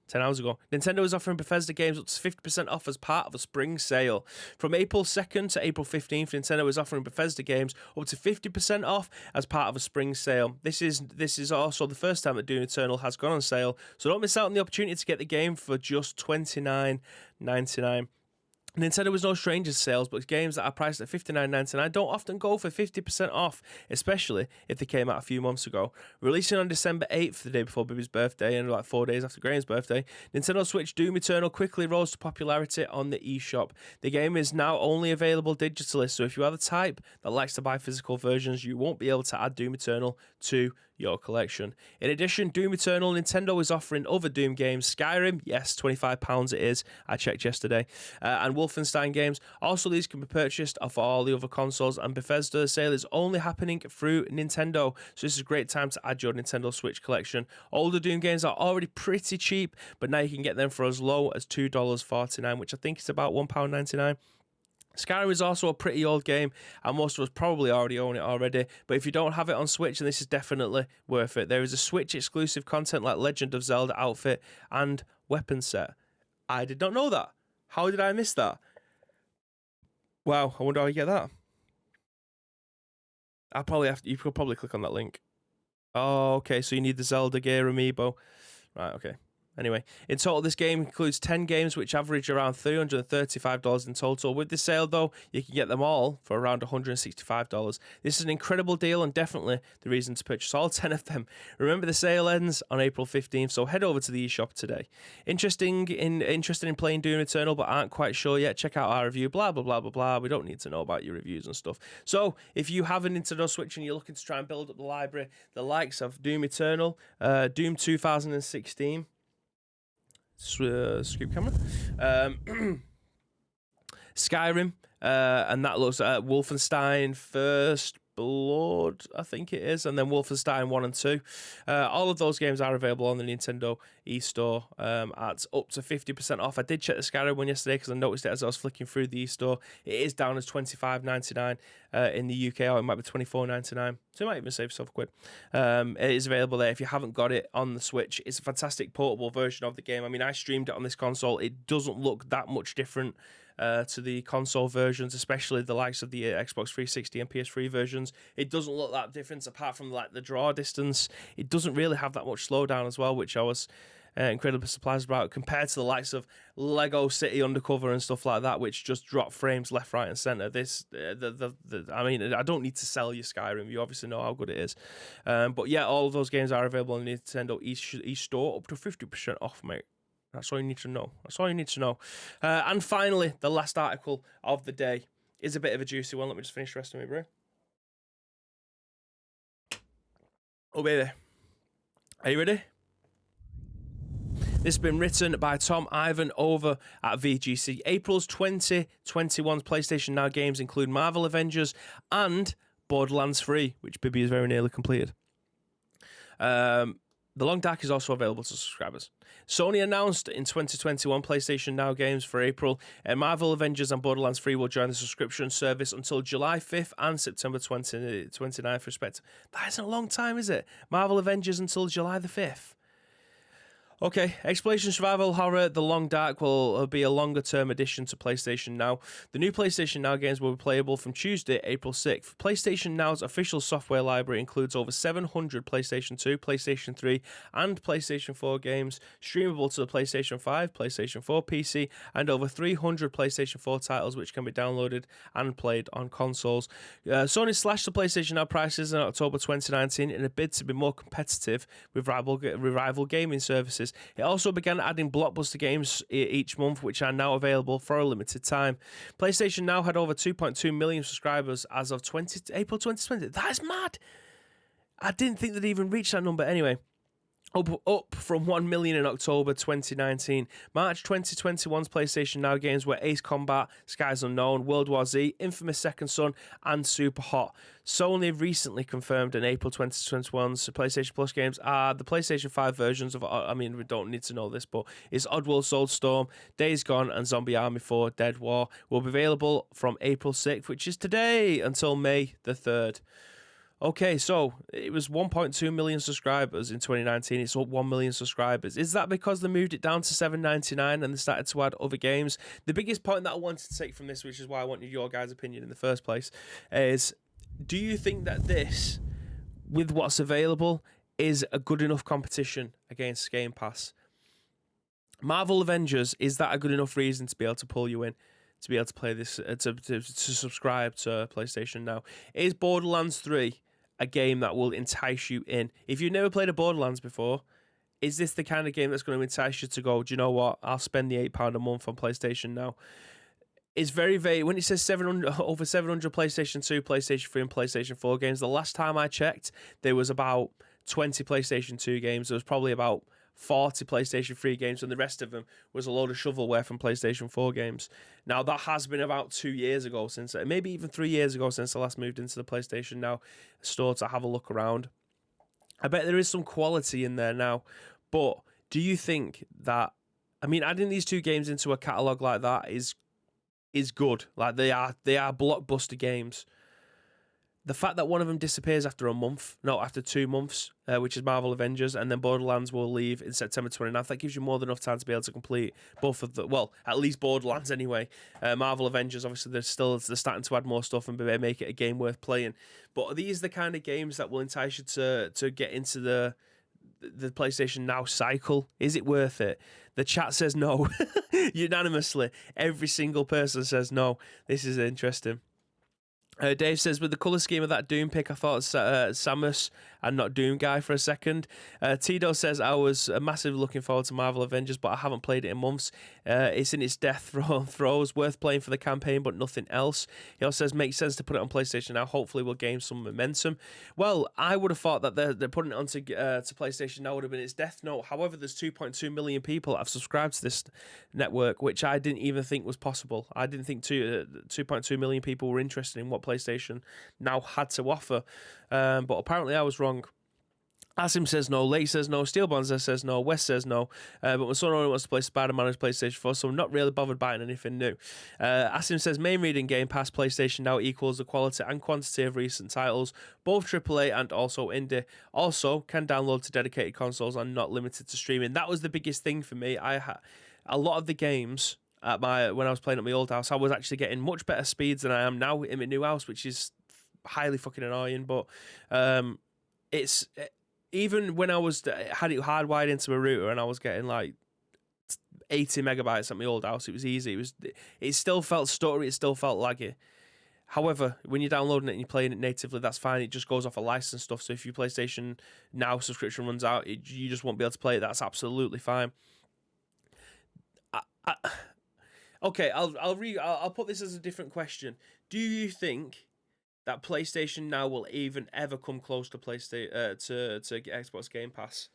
10 hours ago. Nintendo is offering Bethesda games up to 50% off as part of a spring sale. From April 2nd to April 15th, Nintendo is offering Bethesda games up to 50% off as part of a spring sale. This is also the first time that Doom Eternal has gone on sale, so don't miss out on the opportunity to get the game for just $29.99. Nintendo is no stranger to sales, but games that are priced at $59.99 don't often go for 50% off, especially if they came out a few months ago. Releasing on December 8th, the day before Bibby's birthday, and like 4 days after Graham's birthday, Nintendo Switch Doom Eternal quickly rose to popularity on the eShop. The game is now only available digitally, so if you are the type that likes to buy physical versions, you won't be able to add Doom Eternal to your collection. In addition, Doom Eternal, Nintendo is offering other Doom games. Skyrim, yes, £25 it is. I checked yesterday. And Wolfenstein games. Also, these can be purchased off all the other consoles. And Bethesda sale is only happening through Nintendo. So this is a great time to add your Nintendo Switch collection. Older Doom games are already pretty cheap, but now you can get them for as low as $2.49, which I think is about £1.99. Skyrim is also a pretty old game, and most of us probably already own it already, but if you don't have it on Switch, then this is definitely worth it. There is a Switch exclusive content like Legend of Zelda outfit and weapon set. I did not know that. How did I miss that? Wow, I wonder how you get that. You could probably click on that link. Oh, okay, so you need the Zelda gear amiibo. Right, okay. Anyway, in total, this game includes 10 games, which average around $335 in total. With this sale, though, you can get them all for around $165. This is an incredible deal and definitely the reason to purchase all 10 of them. Remember, the sale ends on April 15th, so head over to the eShop today. Interested in playing Doom Eternal but aren't quite sure yet? Check out our review, blah, blah, blah, blah, blah. We don't need to know about your reviews and stuff. So, if you have a Nintendo Switch and you're looking to try and build up the library, the likes of Doom Eternal, Doom 2016, scoop camera, Skyrim, and that looks at Wolfenstein First Blood, I think it is, and then Wolfenstein 1 and 2. All of those games are available on the Nintendo eStore at up to 50% off. I did check the Skyrim one yesterday because I noticed it as I was flicking through the eStore. It is down as $25.99 in the UK, or it might be $24.99. So you might even save yourself a quid. It is available there if you haven't got it on the Switch. It's a fantastic portable version of the game. I mean, I streamed it on this console. It doesn't look that much different to the console versions, especially the likes of the Xbox 360 and PS3 versions. It doesn't look that different apart from like the draw distance. It doesn't really have that much slowdown as well, which I was incredibly surprised about compared to the likes of Lego City Undercover and stuff like that, which just drop frames left, right, and center. This, I mean, I don't need to sell you Skyrim. You obviously know how good it is. But yeah, all of those games are available on Nintendo eStore up to 50% off, mate. That's all you need to know. That's all you need to know. And finally, the last article of the day is a bit of a juicy one. Let me just finish the rest of my brew. Oh, baby. Are you ready? This has been written by Tom Ivan over at VGC. April's 2021 PlayStation Now games include Marvel Avengers and Borderlands 3, which Bibby is very nearly completed. The Long Dark is also available to subscribers. Sony announced in 2021 PlayStation Now games for April, and Marvel Avengers and Borderlands 3 will join the subscription service until July 5th and September 29th, respectively. That isn't a long time, is it? Marvel Avengers until July the 5th. Okay, Exploration Survival Horror The Long Dark will be a longer-term addition to PlayStation Now. The new PlayStation Now games will be playable from Tuesday, April 6th. PlayStation Now's official software library includes over 700 PlayStation 2, PlayStation 3, and PlayStation 4 games, streamable to the PlayStation 5, PlayStation 4 PC, and over 300 PlayStation 4 titles which can be downloaded and played on consoles. Sony slashed the PlayStation Now prices in October 2019 in a bid to be more competitive with rival gaming services. It also began adding blockbuster games each month, which are now available for a limited time. PlayStation Now had over 2.2 million subscribers as of April 2020. That is mad. I didn't think they'd even reach that number anyway. Up from 1 million in October 2019. March 2021's PlayStation Now games were Ace Combat, Skies Unknown, World War Z, Infamous Second Son, and Super Hot. Sony recently confirmed in April 2021's PlayStation Plus games are the PlayStation 5 versions of, I mean, we don't need to know this, but it's Oddworld Soulstorm, Days Gone, and Zombie Army 4 Dead War will be available from April 6th, which is today, until May the 3rd. Okay, so it was 1.2 million subscribers in 2019. It's up 1 million subscribers. Is that because they moved it down to $7.99 and they started to add other games? The biggest point that I wanted to take from this, which is why I wanted your guys' opinion in the first place, is do you think that this, with what's available, is a good enough competition against Game Pass? Marvel Avengers, is that a good enough reason to be able to pull you in? To be able to play this, to subscribe to PlayStation Now? Is Borderlands 3 a game that will entice you in? If you've never played a Borderlands before, is this the kind of game that's going to entice you to go, do you know what, I'll spend the £8 a month on PlayStation Now? It's very vague. When it says over 700 PlayStation 2, PlayStation 3 and PlayStation 4 games, the last time I checked, there was about 20 PlayStation 2 games. There was probably about 40 PlayStation 3 games, and the rest of them was a load of shovelware from PlayStation 4 games. Now, that has been about 2 years ago since, maybe even 3 years ago since I last moved into the PlayStation Now store to have a look around. I bet there is some quality in there now, but do you think that, I mean, adding these 2 games into a catalogue like that is good. Like, they are blockbuster games. The fact that one of them disappears after after 2 months, which is Marvel Avengers, and then Borderlands will leave in September 29th, that gives you more than enough time to be able to complete both of the, well, at least Borderlands anyway. Marvel Avengers, obviously, they're starting to add more stuff and make it a game worth playing. But are these the kind of games that will entice you to get into the PlayStation Now cycle? Is it worth it? The chat says no. Unanimously. Every single person says no. This is interesting. Dave says, with the colour scheme of that Doom pick, I thought Samus and not Doom guy for a second. Tito says, I was massively looking forward to Marvel Avengers, but I haven't played it in months. It's in its death throes, worth playing for the campaign, but nothing else. He also says, makes sense to put it on PlayStation Now. Hopefully we'll gain some momentum. Well, I would have thought that they're putting it onto to PlayStation Now would have been its death note. However, there's 2.2 million people that have subscribed to this network, which I didn't even think was possible. I didn't think 2.2 million people were interested in what PlayStation Now had to offer, but apparently I was wrong. Asim says no, Lake says no, Steelbonzer says no, West says no, but my son only wants to play Spider-Man on his PlayStation 4, so I'm not really bothered buying anything new. Asim says main reading Game Pass PlayStation Now equals the quality and quantity of recent titles, both AAA and also indie. Also, can download to dedicated consoles and not limited to streaming. That was the biggest thing for me. I had a lot of the games when I was playing at my old house, I was actually getting much better speeds than I am now in my new house, which is highly fucking annoying. But it's even when I had it hardwired into a router and I was getting like 80 megabytes at my old house, it was easy. It still felt stuttery, it still felt laggy. However, when you're downloading it and you're playing it natively, that's fine. It just goes off a license stuff. So if your PlayStation Now subscription runs out, you just won't be able to play it. That's absolutely fine. Okay, I'll put this as a different question. Do you think that PlayStation Now will even ever come close to PlayStation to Xbox Game Pass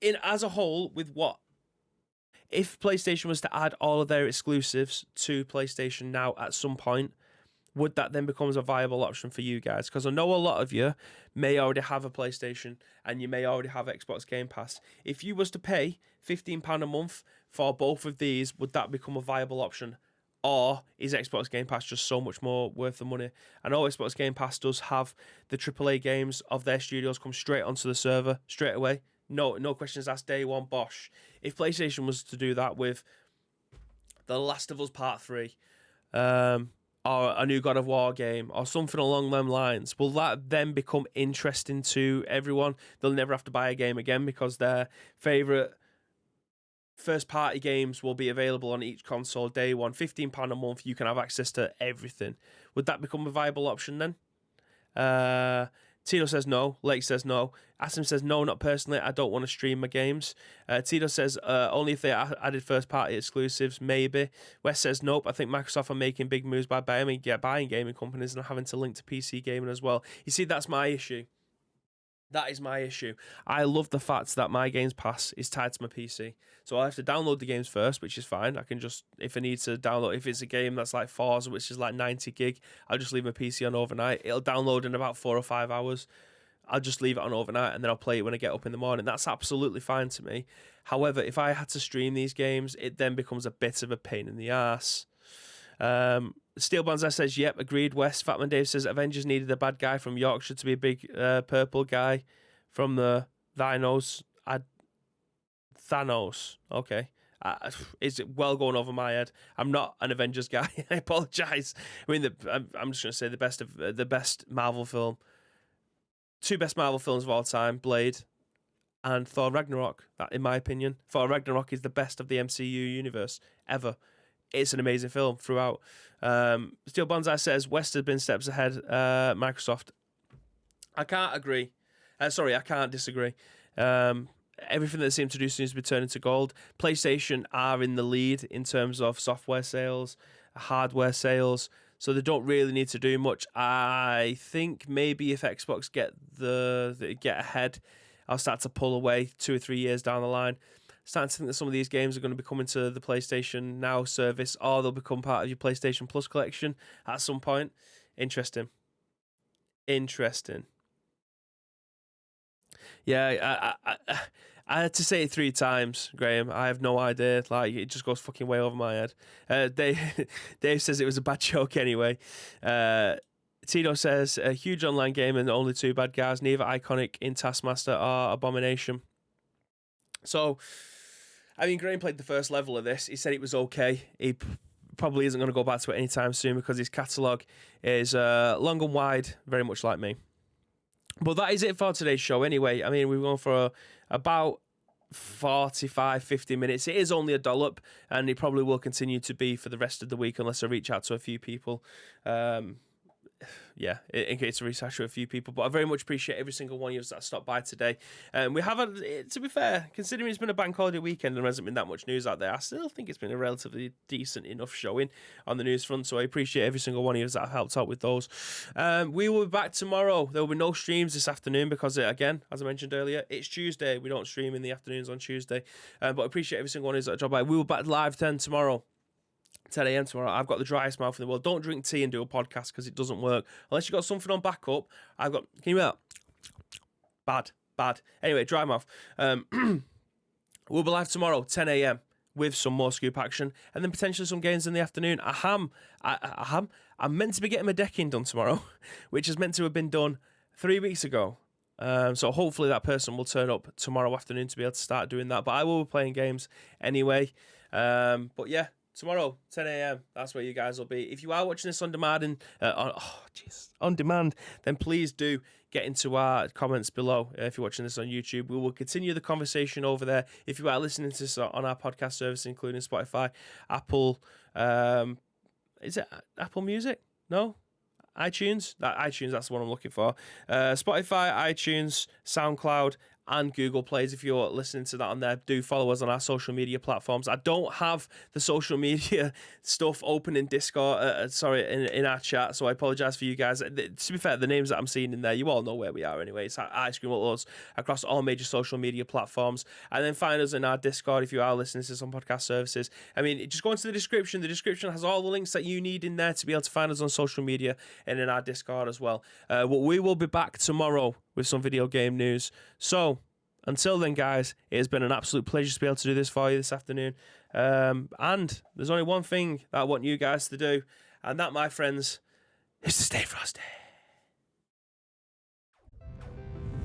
in as a whole? With what if PlayStation was to add all of their exclusives to PlayStation Now at some point? Would that then become a viable option for you guys? Because I know a lot of you may already have a PlayStation and you may already have Xbox Game Pass. If you was to pay £15 a month for both of these, would that become a viable option? Or is Xbox Game Pass just so much more worth the money? I know Xbox Game Pass does have the AAA games of their studios come straight onto the server straight away. No questions asked, day one, bosh. If PlayStation was to do that with The Last of Us Part 3, or a new God of War game, or something along them lines, will that then become interesting to everyone? They'll never have to buy a game again because their favourite first-party games will be available on each console day one. £15 a month, you can have access to everything. Would that become a viable option then? Tito says no. Lake says no. Asim says no, not personally. I don't want to stream my games. Tito says only if they added first-party exclusives, maybe. West says nope. I think Microsoft are making big moves by buying gaming companies and having to link to PC gaming as well. You see, that's my issue. That is my issue. I love the fact that my Games Pass is tied to my PC. So I have to download the games first, which is fine. I can just, if I need to download, if it's a game that's like Forza, which is like 90 gig, I'll just leave my PC on overnight. It'll download in about 4 or 5 hours. I'll just leave it on overnight and then I'll play it when I get up in the morning. That's absolutely fine to me. However, if I had to stream these games, it then becomes a bit of a pain in the ass. Steel Banzai says, yep, agreed. West Fatman Dave says Avengers needed a bad guy from Yorkshire to be a big purple guy from the Thanos. Okay. Is it well going over my head? I'm not an Avengers guy. I apologize. I mean, I'm just going to say the best Marvel film. 2 best Marvel films of all time, Blade and Thor Ragnarok. That, in my opinion, Thor Ragnarok is the best of the MCU universe ever. It's an amazing film throughout. Steel Bonsai says West has been steps ahead. Microsoft. I can't agree. I can't disagree. Everything that seems to do seems to be turning to gold. PlayStation are in the lead in terms of software sales, hardware sales, so they don't really need to do much. I think maybe if Xbox get ahead I'll start to pull away 2 or 3 years down the line. Starting to think that some of these games are going to be coming to the PlayStation Now service, or they'll become part of your PlayStation Plus collection at some point. Interesting. Yeah, I had to say it 3 times, Graham. I have no idea. Like, it just goes fucking way over my head. Dave says it was a bad joke anyway. Tito says, a huge online game and only 2 bad guys, neither iconic in Taskmaster or Abomination. So, I mean, Graham played the first level of this. He said it was okay. He probably isn't going to go back to it anytime soon because his catalogue is long and wide, very much like me. But that is it for today's show anyway. I mean, we've gone for about 45, 50 minutes. It is only a dollop, and it probably will continue to be for the rest of the week unless I reach out to a few people. Yeah, in case to reach out to a few people. But I very much appreciate every single one of you that stopped by today. We have, to be fair, considering it's been a bank holiday weekend and there hasn't been that much news out there, I still think it's been a relatively decent enough showing on the news front. So I appreciate every single one of you that have helped out with those. We will be back tomorrow. There will be no streams this afternoon because, again, as I mentioned earlier, it's Tuesday. We don't stream in the afternoons on Tuesday. But I appreciate every single one of you that dropped by. We will be back live 10 tomorrow. 10 a.m. tomorrow. I've got the driest mouth in the world. Don't drink tea and do a podcast because it doesn't work. Unless you've got something on backup. Can you hear that? Bad. Anyway, dry mouth. We'll be live tomorrow, 10 a.m. with some more scoop action and then potentially some games in the afternoon. I'm meant to be getting my decking done tomorrow, which is meant to have been done 3 weeks ago. So hopefully that person will turn up tomorrow afternoon to be able to start doing that. But I will be playing games anyway. But yeah. Tomorrow, 10 a.m. That's where you guys will be. If you are watching this on demand on demand, then please do get into our comments below. If you're watching this on YouTube, we will continue the conversation over there. If you are listening to this on our podcast service, including Spotify, Apple, is it Apple Music? No, iTunes. iTunes. That's the one I'm looking for. Spotify, iTunes, SoundCloud, and Google Plays. If you're listening to that on there, do follow us on our social media platforms. I don't have the social media stuff open in Discord, in our chat, so I apologise for you guys. To be fair, the names that I'm seeing in there, you all know where we are anyway. It's Ice Cream Uploads across all major social media platforms. And then find us in our Discord if you are listening to some podcast services. I mean, just go into the description. The description has all the links that you need in there to be able to find us on social media and in our Discord as well. We will be back tomorrow with some video game news. So, until then, guys, it has been an absolute pleasure to be able to do this for you this afternoon. And there's only one thing that I want you guys to do, and that, my friends, is to stay frosty.